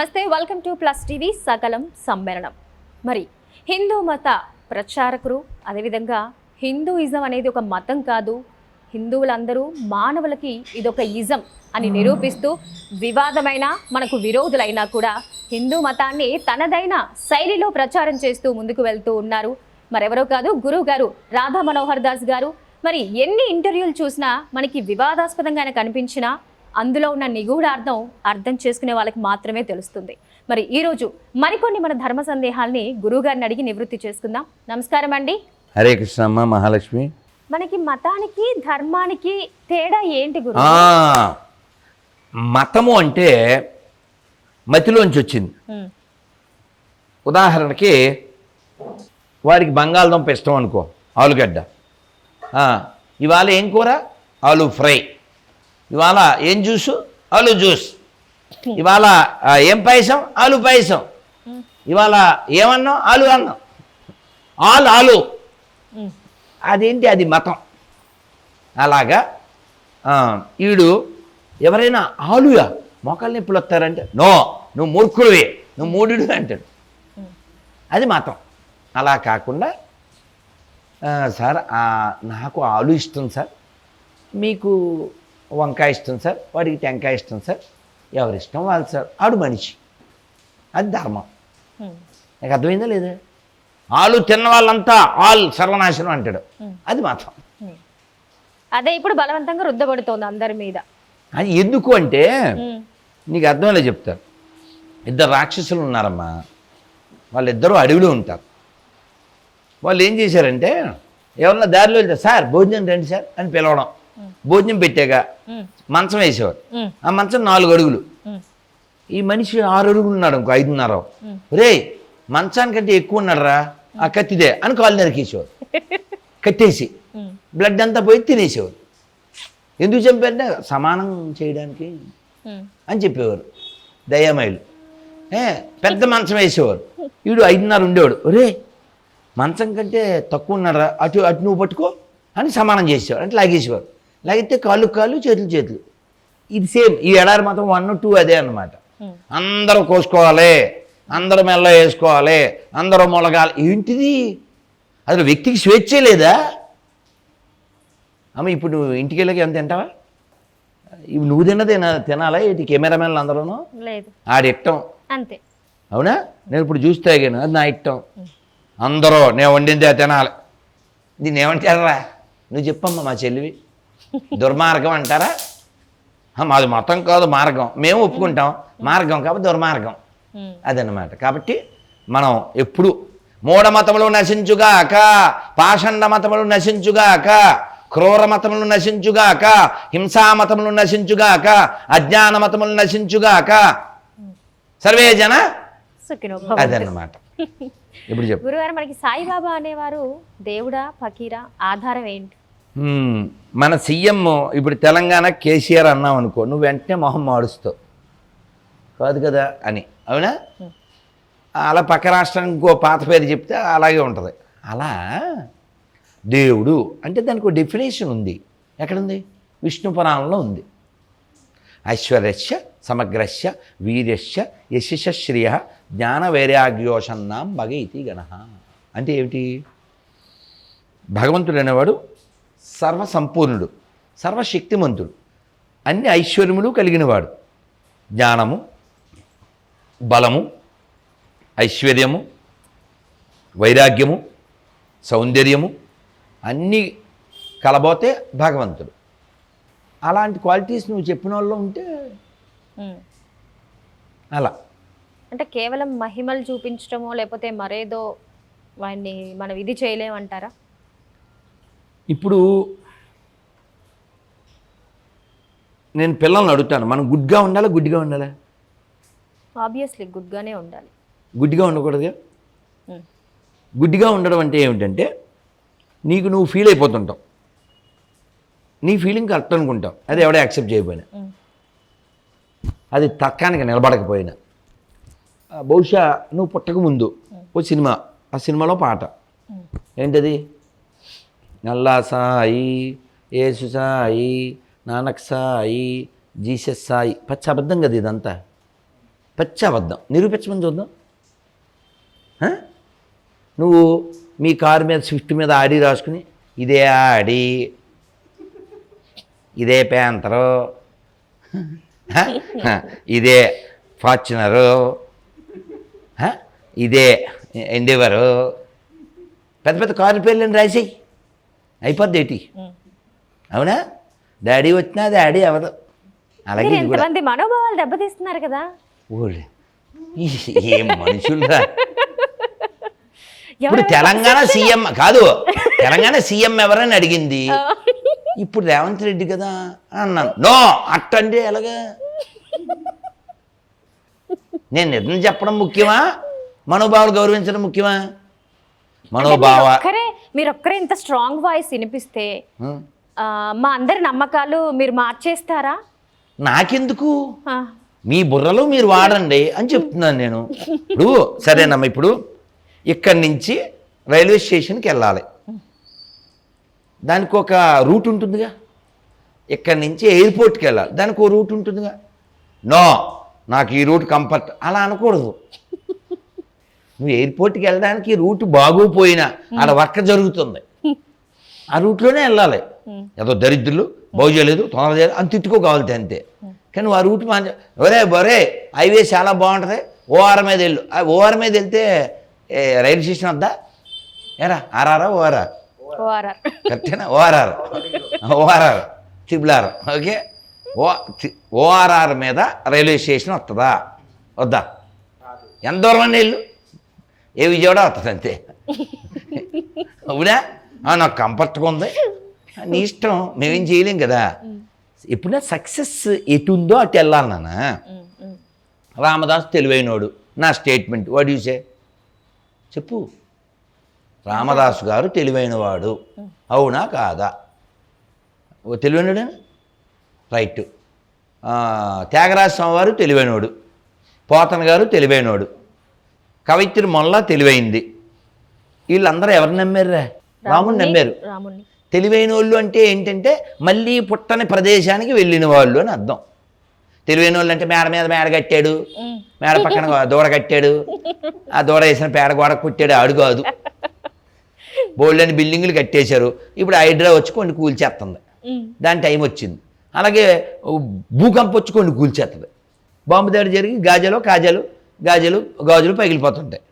నమస్తే, welcome to plus TV సకలం సమ్మేళనం. మరి హిందూ మత ప్రచారకులు, అదేవిధంగా హిందూయిజం అనేది ఒక మతం కాదు, హిందువులందరూ మానవులకి ఇదొక ఇజం అని నిరూపిస్తూ వివాదమైన మనకు విరోధులైనా కూడా హిందూ మతాన్ని తనదైన శైలిలో ప్రచారం చేస్తూ ముందుకు వెళ్తూ ఉన్నారు. మరెవరో కాదు, గురువు గారు రాధా మనోహర్ దాస్ గారు. మరి ఎన్ని ఇంటర్వ్యూలు చూసినా మనకి వివాదాస్పదంగా కనిపించినా అందులో ఉన్న నిగూఢార్థం అర్థం చేసుకునే వాళ్ళకి మాత్రమే తెలుస్తుంది. మరి ఈరోజు మరికొన్ని మన ధర్మ సందేహాల్ని గురువుగారిని అడిగి నివృత్తి చేసుకుందాం. నమస్కారం అండి. హరే కృష్ణమ్మ. మహాలక్ష్మి. మనకి మతానికి ధర్మానికి తేడా ఏంటి గురు? మతము అంటే మతిలోంచి వచ్చింది. ఉదాహరణకి వాడికి బంగాళదుంప ఇష్టం అనుకో, ఆలుగడ్డ. ఇవాళ ఏం కూర? ఆలు ఫ్రై. ఇవాళ ఏం జ్యూసు? ఆలు జ్యూస్. ఇవాళ ఏం పాయసం? ఆలు పాయసం. ఇవాళ ఏమన్నాం? ఆలు అన్నం. ఆలు. అదేంటి? అది మతం. అలాగా వీడు ఎవరైనా ఆలుయా మోకాలు నొప్పులు వస్తారంటే నో, నువ్వు మూర్ఖుడివే, నువ్వు మూఢుడు అంటాడు. అది మతం. అలా కాకుండా సార్ నాకు ఆలు ఇష్టం సార్, మీకు వంకాయ ఇష్టం సార్, వాడికి టెంకాయ ఇష్టం సార్, ఎవరిష్టం వాళ్ళు సార్, ఆడు మనిషి. అది ధర్మం. నాకు అర్థమైందా లేదా? ఆలు తిన్న వాళ్ళంతా ఆల్ సర్వనాశనం అంటాడు. అది మతం. అదే ఇప్పుడు బలవంతంగా రుద్దబడుతోంది అందరి మీద. అది ఎందుకు అంటే నీకు అర్థమేలా చెప్తారు. ఇద్దరు రాక్షసులు ఉన్నారమ్మా, వాళ్ళిద్దరూ అడవిలో ఉంటారు. వాళ్ళు ఏం చేశారంటే ఎవరన్నా దారిలో వెళ్తే సార్ భోజనం రండి సార్ అని పిలవడం. భోజనం పెట్టాక మంచం వేసేవారు. ఆ మంచం 4 అడుగులు. ఈ మనిషి 6 అడుగులు ఉన్నాడు, ఇంకో 5.5. రే మంచానికంటే ఎక్కువ ఉన్నాడు రా, ఆ కత్తిదే అని కాలు నరికేసేవారు. కట్టేసి బ్లడ్ అంతా పోయి తినేసేవారు. ఎందుకు చంపారంటే సమానం చేయడానికి అని చెప్పేవారు దయామయులు. పెద్ద మంచం వేసేవారు. వీడు 5.5 ఉండేవాడు. రే మంచం కంటే తక్కువ ఉన్నారా, అటు నువ్వు పట్టుకో అని సమానం చేసేవారు. అంటే లాగేసేవారు. లాగితే కాళ్ళు చేతులు. ఇది సేమ్ ఈ ఎడారి మతం 1, 2 అదే అన్నమాట. అందరూ కోసుకోవాలి, అందరూ మెల్ల వేసుకోవాలి, అందరూ మొలగాలి. ఏంటిది? అసలు వ్యక్తికి స్వేచ్ఛే లేదా? అమ్మ ఇప్పుడు నువ్వు ఇంటికి వెళ్ళకి ఎంత తింటావా? ఇవి నువ్వు తినాలా? ఇటు కెమెరామెన్లు అందరూనూ ఆడి ఇట్టం అంతే. అవునా? నేను ఇప్పుడు జ్యూస్ తాగాను, అది నా ఇట్టం. అందరూ నేను వండిందే తినాలి. దీన్ని ఏమంటారా? నువ్వు చెప్పమ్మా, మా చెల్లివి. దుర్మార్గం అంటారా? మాది మతం కాదు, మార్గం. మేము ఒప్పుకుంటాం, మార్గం కాబట్టి దుర్మార్గం. అదన్నమాట. కాబట్టి మనం ఎప్పుడు మూఢమతములు నశించుగాక, పాషండ మతములు నశించుగాక, క్రూర మతములు నశించుగాక, హింసామతములు నశించుగాక, అజ్ఞాన మతములు నశించుగాక, సర్వే జన అదన్నమాట. ఇప్పుడు చెప్పు గురుగారు, మనకి సాయిబాబా అనేవారు దేవుడా ఫకీరా, ఆధారం ఏంటి? మన సీఎం ఇప్పుడు తెలంగాణ కేసీఆర్ అన్నావు అనుకో, నువ్వు వెంటనే మొహం మాడుస్తావు కాదు కదా అని. అవునా? అలా పక్క రాష్ట్రానికి ఇంకో పాత పేరు చెప్తే అలాగే ఉంటుంది. అలా దేవుడు అంటే దానికి ఒక డెఫినేషన్ ఉంది. ఎక్కడుంది? విష్ణు పురాణంలో ఉంది. ఐశ్వర్యస్య సమగ్రస్య వీర్యస్య యశస్య శ్రియ జ్ఞాన వైరాగ్యోషన్నాం భగ ఇతి గణ. అంటే ఏమిటి? భగవంతుడు అనేవాడు సర్వసంపూర్ణుడు, సర్వశక్తిమంతుడు, అన్ని ఐశ్వర్యములు కలిగినవాడు. జ్ఞానము, బలము, ఐశ్వర్యము, వైరాగ్యము, సౌందర్యము అన్నీ కలబోతే భగవంతుడు. అలాంటి క్వాలిటీస్ నువ్వు చెప్పిన వాళ్ళు ఉంటే అలా. అంటే కేవలం మహిమలు చూపించడమో లేకపోతే మరేదో వాడిని మనం ఇది చేయలేమంటారా? ఇప్పుడు నేను పిల్లల్ని అడుగుతాను, మనం గుడ్గా ఉండాలా గుడ్డిగా ఉండాలా? ఆబ్వియస్లీ గుడ్గానే ఉండాలి. గుడ్డిగా ఉండకూడదుగా. గుడ్డిగా ఉండడం అంటే ఏమిటంటే నీకు నువ్వు ఫీల్ అయిపోతుంటావు, నీ ఫీలింగ్ కరెక్ట్ అనుకుంటావు, అది ఎవడో యాక్సెప్ట్ చేయకపోయినా, అది తర్కానికి నిలబడకపోయినా. బహుశా నువ్వు పుట్టకముందు ఓ సినిమా, ఆ సినిమాలో పాట ఏంటది? నల్లా సాయి, యేసు సాయి, నానక్ సాయి, జీసస్ సాయి. పచ్చి అబద్ధం కదా ఇదంతా, పచ్చి అబద్ధం. నిరూపించమని చూద్దాం. నువ్వు మీ కారు మీద స్విఫ్ట్ మీద ఆడి రాసుకుని ఇదే ఆడి, ఇదే ప్యాంతరు, ఇదే ఫార్చునరు, ఇదే ఎండేవరు, పెద్ద పెద్ద కారు పేర్లని రాసేయి, అయిపోద్ది ఏంటి? అవునా? డాడీ వచ్చినా డాడీ అవదు. అలాగే ఇది కూడా. ఎంతమంది మనోభావాలు దెబ్బతీస్తున్నారు కదా. ఓలే ఏం మనుషులురా. ఇప్పుడు తెలంగాణ సీఎం కాదు, తెలంగాణ సీఎం ఎవరని అడిగింది. ఇప్పుడు రేవంత్ రెడ్డి కదా అన్నాను. నో అట్టంటే ఎలాగా? నేను నిజం చెప్పడం ముఖ్యమా, మనోభావాలు గౌరవించడం ముఖ్యమా? మనోభావ మీరొక్కరే ఇంత స్ట్రాంగ్ వాయిస్ వినిపిస్తే మా అందరి నమ్మకాలు మీరు మార్చేస్తారా? నాకెందుకు, మీ బుర్రలో మీరు వాడండి అని చెప్తున్నాను నేను. ఇప్పుడు సరేనమ్మా, ఇప్పుడు ఇక్కడి నుంచి రైల్వే స్టేషన్కి వెళ్ళాలి, దానికి ఒక రూట్ ఉంటుందిగా. ఇక్కడి నుంచి ఎయిర్పోర్ట్కి వెళ్ళాలి, దానికి ఒక రూట్ ఉంటుందిగా. నో నాకు ఈ రూట్ కంఫర్ట్ అలా అనకూడదు. నువ్వు ఎయిర్పోర్ట్కి వెళ్ళడానికి రూట్ బాగోపోయినా ఆడ వర్క్ జరుగుతుంది, ఆ రూట్లోనే వెళ్ళాలి. ఏదో దరిద్రులు బాగు చేయలేదు, తొందర చేయలేదు అని తిట్టుకోగలుగుతాయి అంతే. కానీ ఆ రూట్ ఒరే హైవే చాలా బాగుంటుంది, ఓఆర్ మీద వెళ్ళు. ఓఆర్ మీద వెళ్తే రైలు స్టేషన్ వద్దా? ఏరా ఆర్ఆరా ఓఆర్ఆర్? కరెక్టేనా? ORR triple okay. ఓఆర్ఆర్ మీద రైల్వే స్టేషన్ వస్తుందా వద్దా? ఎంత దూరం అని వెళ్ళు, ఏ విజయవాడ వస్తుంది అంతే. అవునా? నాకు కంఫర్ట్గా ఉంది, నీ ఇష్టం, మేమేం చేయలేం కదా. ఎప్పుడైనా సక్సెస్ ఎటు ఉందో అటు వెళ్ళాలి నాన్న. రామదాస్ తెలివైనోడు, నా స్టేట్మెంట్. What you say? చెప్పు. రామదాసు గారు తెలివైనవాడు, అవునా కాదా? తెలివైనడే రైట్. త్యాగరాజ స్వామి వారు తెలివైనవాడు, పోతన గారు తెలివైనవాడు, కవిత్రి మొల్ల తెలివైంది. వీళ్ళందరూ ఎవరు నమ్మారురా? రాముని నమ్మారు. తెలివైన వాళ్ళు అంటే ఏంటంటే మళ్ళీ పుట్టని ప్రదేశానికి వెళ్ళిన వాళ్ళు అని అర్థం. తెలివైన వాళ్ళు అంటే మేడ మీద మేడ కట్టాడు, మేడ పక్కన దూడ కట్టాడు, ఆ దూడ వేసిన పేడ గోడ కొట్టాడు, ఆడు కాదు. బోల్డని బిల్డింగులు కట్టేశారు, ఇప్పుడు హైడ్రా వచ్చి కొన్ని కూల్చేస్తుంది, దాని టైం వచ్చింది. అలాగే భూకంపం వచ్చి కొన్ని కూల్చేస్తుంది, బాంబు దాడి జరిగి గాజులు పగిలిపోతుంటాయి.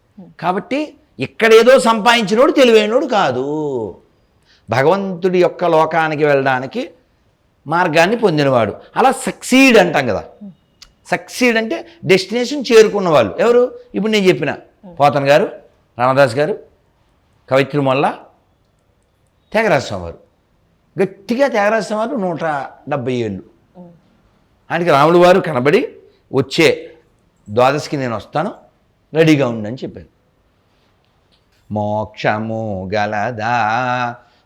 కాబట్టి ఇక్కడేదో సంపాదించినోడు తెలివైనోడు కాదు. భగవంతుడి యొక్క లోకానికి వెళ్ళడానికి మార్గాన్ని పొందినవాడు. అలా సక్సీడ్ అంటాం కదా. సక్సీడ్ అంటే డెస్టినేషన్ చేరుకున్న వాళ్ళు ఎవరు? ఇప్పుడు నేను చెప్పిన పోతన్ గారు, రామదాస్ గారు, కవిత్రి మొల్ల, త్యాగరాజ స్వామి వారు. గట్టిగా త్యాగరాజ స్వామి వారు 170 ఏళ్ళు. ఆయనకి రాముడు వారు కనబడి వచ్చే ద్వాదశికి నేను వస్తాను, రెడీగా ఉండని చెప్పారు. మోక్షము గలదా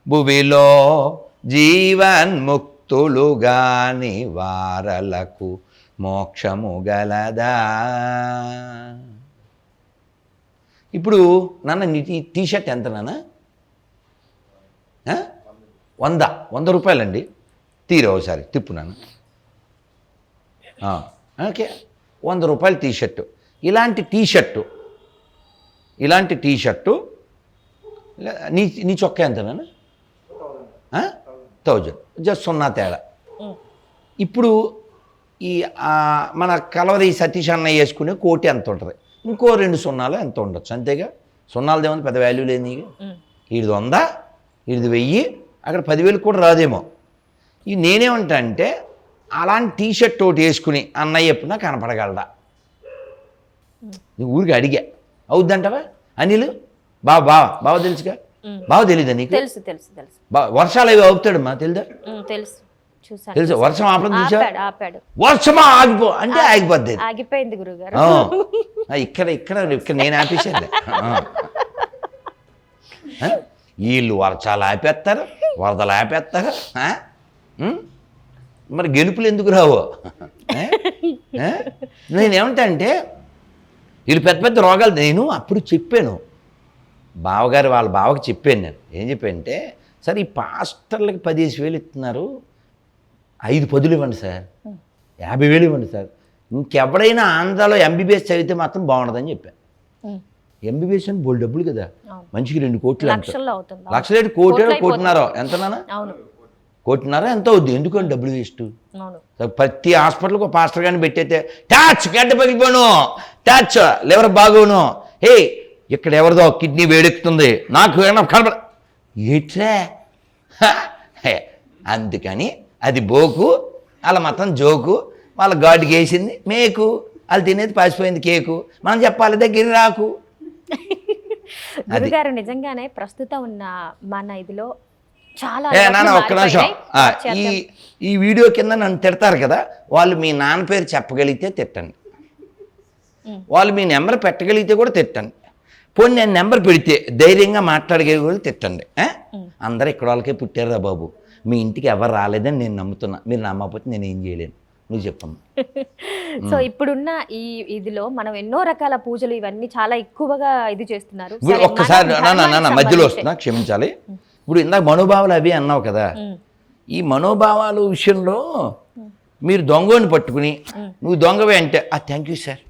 భువిలో జీవన్ముక్తులు గాని వారలకు మోక్షము గలదా. ఇప్పుడు నాన్న నీ టీషర్ట్ ఎంత నాన్న? 100 రూపాయలండి. తీరా ఒకసారి తిప్పు నాన్న. ఓకే, 100 రూపాయల టీషర్టు. ఇలాంటి టీషర్టు నీ చొక్కా ఎంత నాన్న? 1000, జస్ట్ 0 తేడా. ఇప్పుడు ఈ మన కలవరి సతీష్ అన్నయ్య వేసుకునే కోటి ఎంత ఉంటుంది? ఇంకో 2 సున్నాలు ఎంత ఉండొచ్చు, అంతేగా. సున్నాలు ఏమన్నా పెద్ద వాల్యూ లేదు నీకు. ఇది 100, ఇది 1000, అక్కడ 10,000 కూడా రాదేమో. ఇది నేనేమంటా అంటే అలాంటి టీషర్ట్ ఒకటి వేసుకుని అన్నయ్య ఎప్పుడన్నా కనపడగలడా? నీ ఊరికి అడిగా, అవుద్దంటవా? అనిల్ బావ తెలుసుగా? బావ తెలీదా నీకు? తెలుసు. వర్షాలు అవి అవుతాడమ్మా, తెలుదా? తెలుసు. వర్షం ఆపడం చూసా? వర్షమా ఆగిపో అంటే ఆగిపోద్ది, ఆగిపోయింది గురుగారు. ఇక్కడ నేను ఆపేసాను. వీళ్ళు వర్షాలు ఆపేస్తారు, వరదలు ఆపేస్తారు, మరి గెలుపులు ఎందుకు రావు? నేనేమంటా అంటే వీళ్ళు పెద్ద పెద్ద రోగాలు. నేను అప్పుడు చెప్పాను బావగారు, వాళ్ళ బావకి చెప్పాను. నేను ఏం చెప్పానంటే, సార్ ఈ పాస్టర్లకి 15,000 ఇస్తున్నారు, 5 పదులు ఇవ్వండి సార్, 50,000 ఇవ్వండి సార్. ఇంకెవడైనా ఆంధ్రాలో ఎంబీబీఎస్ చదివితే మాత్రం బాగుండదని చెప్పాను. ఎంబీబీఎస్ అని బోల్ డబ్బులు కదా, మంచికి 2 కోట్లు లక్షల్లో అవుతుంది. లక్షలేడు కోటిన్నారో ఎంతనా, అవును, కోటిన్నారో ఎంత అవుద్ది, ఎందుకని డబ్బులు వేస్ట్. అవును. ప్రతి హాస్పిటల్కి ఒక పాస్టర్ గారిని పెట్టయితే ట్యాచ్ గడ్డ పగిలిపోను, ట్యాచ్ లివర్ బాగోను, హే ఇక్కడ ఎవరిదో కిడ్నీ వేడెక్కుతుంది నాకు కనపడ ఏట్రా. అందుకని అది బోకు, వాళ్ళ మతం జోకు, వాళ్ళ గాడికి వేసింది మేకు, వాళ్ళు తినేది పాసిపోయింది కేకు, మనం చెప్పాలి దగ్గర రాకు. గురుగారు నిజంగానే ప్రస్తుతం ఉన్న మన ఇదిలో చాలా నాన్న ఒక్క నిమిషం, ఈ వీడియో కింద నన్ను తిడతారు కదా, వాళ్ళు మీ నాన్న పేరు చెప్పగలిగితే తిట్టండి, వాళ్ళు మీ నెంబర్ పెట్టగలిగితే కూడా తిట్టండి, పోనీ నేను నెంబర్ పెడితే ధైర్యంగా మాట్లాడగలిగే వాళ్ళు తిట్టండి. అందరూ ఇక్కడ వాళ్ళకే పుట్టారా బాబు, మీ ఇంటికి ఎవరు రాలేదని నేను నమ్ముతున్నా, మీరు నమ్మకపోతే నేను ఏం చేయలేను, నువ్వు చెప్పమ్మా. సో ఇప్పుడున్న ఈ ఇదిలో మనం ఎన్నో రకాల పూజలు ఇవన్నీ చాలా ఎక్కువగా ఇది చేస్తున్నారు. ఇప్పుడు ఒక్కసారి నాన్న మధ్యలో వస్తున్నా, క్షమించాలి. ఇప్పుడు ఇందాక మనోభావాలు అవి అన్నావు కదా, ఈ మనోభావాల విషయంలో మీరు దొంగని పట్టుకుని నువ్వు దొంగవే అంటే థ్యాంక్ యూ సార్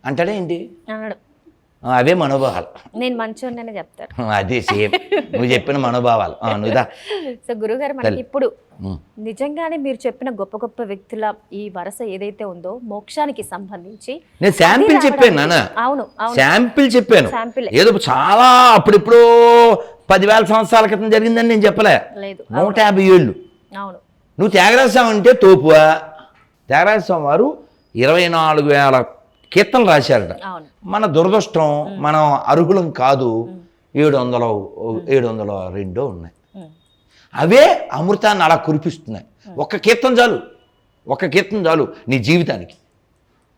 అంటాడే ఏంటి, అవే మనోభావాలు. నేను మంచోన్ననే చెప్తారు, అదే సేమ్ నువ్వు చెప్పిన మనోభావాలు. నువ్వుదా. సో గురుగారు మనకి ఇప్పుడు నిజంగానే మీరు చెప్పిన గొప్ప గొప్ప వ్యక్తుల ఈ వరస ఏదైతే ఉందో మోక్షానికి సంబంధించి నేను శాంపిల్ చెప్పాను నాన్న. అవును, శాంపిల్ చెప్పాను, ఏదో చాలా అప్పుడిప్పుడు 10,000 సంవత్సరాల క్రితం జరిగిందని నేను చెప్పలే, 150 ఏళ్ళు. అవును, నువ్వు త్యాగరాజ స్వామి అంటే తోపువా. త్యాగరాజ స్వామి వారు 24,000 కీర్తనలు రాశారట. మన దురదృష్టం మనం అర్హులం కాదు, 702 ఉన్నాయి. అవే అమృతాన్ని అలా కురిపిస్తున్నాయి. ఒక్క కీర్తన చాలు నీ జీవితానికి.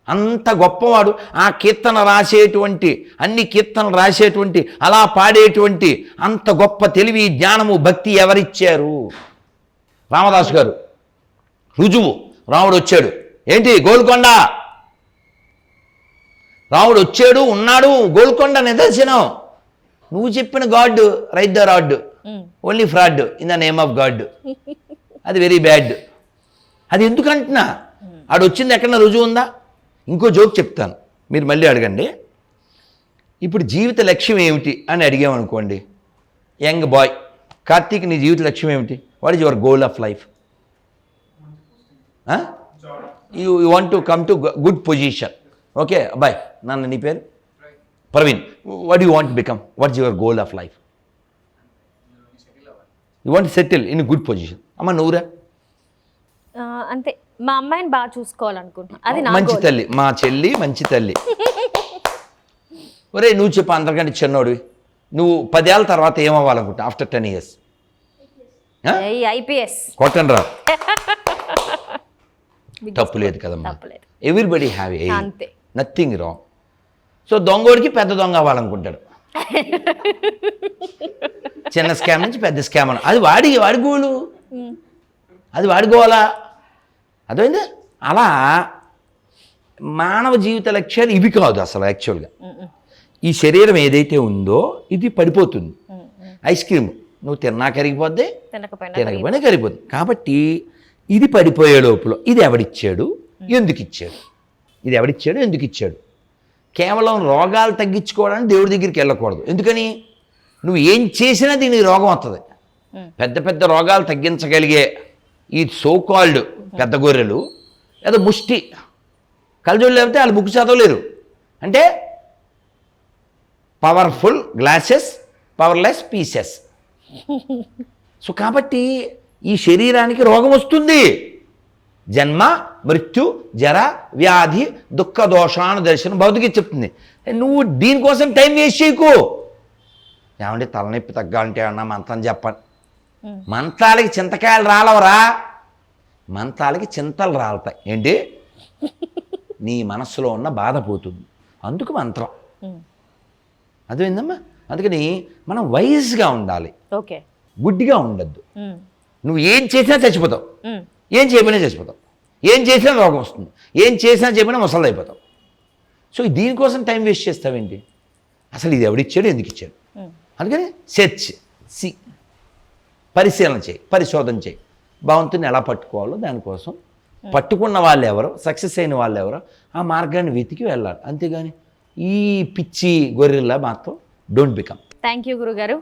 అంత గొప్పవాడు. ఆ కీర్తన రాసేటువంటి, అన్ని కీర్తనలు రాసేటువంటి, అలా పాడేటువంటి అంత గొప్ప తెలివి, జ్ఞానము, భక్తి ఎవరిచ్చారు? రామదాసు గారు రుజువు. రాముడు వచ్చాడు, ఏంటి గోల్కొండ, రాముడు వచ్చాడు, ఉన్నాడు, గోల్కొండ నిదర్శనం. నువ్వు చెప్పిన God right the rod, only fraud in the name of God. అది వెరీ బ్యాడ్. అది ఎందుకంటున్నా, ఆడు వచ్చింది ఎక్కడన్నా రుజువు ఉందా? ఇంకో జోక్ చెప్తాను, మీరు మళ్ళీ అడగండి. ఇప్పుడు జీవిత లక్ష్యం ఏమిటి అని అడిగామనుకోండి, యంగ్ బాయ్ కార్తీక్ నీ జీవిత లక్ష్యం ఏమిటి? What is your goal of life? You want to come to good position. Okay boy, నాన్న నీ పేరు Praveen. What you want become? What is your goal of life? You want settle in good position. అమ్మ నువ్వురా? అంతే, మా అమ్మాయిని బాగా చూసుకోవాలనుకుంటున్నా, అది నా మంచి తల్లి, మా చెల్లి మంచి తల్లి. ఒరే నువ్వు చెప్పు, అందరికంటే చిన్నోడివి, నువ్వు 10 ఏళ్ళ తర్వాత ఏమవ్వాలనుకుంటా? ఆఫ్టర్ 10 years ఐపీఎస్ కొట్టండి రా. తప్పు లేదు కదమ్మా, everybody have a, nothing wrong. So దొంగోడికి పెద్ద దొంగ అవ్వాలనుకుంటాడు, చిన్న స్కామ్ నుంచి పెద్ద స్కామ్ అని, అది వాడి గోలు, అది వాడుకోవాలా, అర్థమైందా? అలా మానవ జీవిత లక్ష్యాలు ఇవి కాదు అసలు. యాక్చువల్గా ఈ శరీరం ఏదైతే ఉందో ఇది పడిపోతుంది. ఐస్ క్రీమ్ నువ్వు తిన్నా కరిగిపోద్ది, తినకపోయినా కరిగిపోద్ది. కాబట్టి ఇది పడిపోయే లోపల ఇది ఎవడిచ్చాడు, ఎందుకు ఇచ్చాడు, ఇది ఎవడిచ్చాడు, ఎందుకు ఇచ్చాడు? కేవలం రోగాలు తగ్గించుకోవడానికి దేవుడి దగ్గరికి వెళ్ళకూడదు. ఎందుకని? నువ్వు ఏం చేసినా దీనికి రోగం వస్తుంది. పెద్ద పెద్ద రోగాలు తగ్గించగలిగే ఈ సోకాల్డ్ పెద్ద గొర్రెలు ఏదో ముష్టి కలజోళ్ళు లేకపోతే వాళ్ళు బుక్ చదవలేరు. అంటే powerful glasses, powerless pieces. So కాబట్టి ఈ శరీరానికి రోగం వస్తుంది. జన్మ, మృత్యు, జర, వ్యాధి, దుఃఖ, దోషాను దర్శనం భౌతికి చెప్తుంది. నువ్వు దీనికోసం టైం వేస్ట్ చేయకు. ఏమంటే తలనొప్పి తగ్గాలంటే అన్నా మంత్రం చెప్పండి. మంత్రాలకి చింతకాయలు రాలవరా, మంత్రాలకి చింతలు రాలతాయి. ఏంటి? నీ మనస్సులో ఉన్న బాధ పోతుంది, అందుకు మంత్రం. అదేందమ్మా? అందుకని మనం వైజ్గా ఉండాలి, గుడ్డిగా ఉండద్దు. నువ్వు ఏం చేసినా చచ్చిపోతావు, ఏం చేయమైనా చచ్చిపోతావు, ఏం చేసినా రోగం వస్తుంది, ఏం చేసినా చెప్పినా ముసలు అయిపోతావు. సో దీనికోసం టైం వేస్ట్ చేస్తావేంటి? అసలు ఇది ఎవడిచ్చాడు, ఎందుకు ఇచ్చాడు? అందుకని సెర్చ్, పరిశీలన చేయి, పరిశోధన చేయి, భగవంతుని ఎలా పట్టుకోవాలో దానికోసం పట్టుకున్న వాళ్ళు ఎవరు, సక్సెస్ అయిన వాళ్ళు ఎవరు, ఆ మార్గాన్ని వెతికి వెళ్ళాలి. అంతేగాని ఈ పిచ్చి గొర్రెల్లా మాత్రం డోంట్ బికమ్. థ్యాంక్ యూ గురుగారు.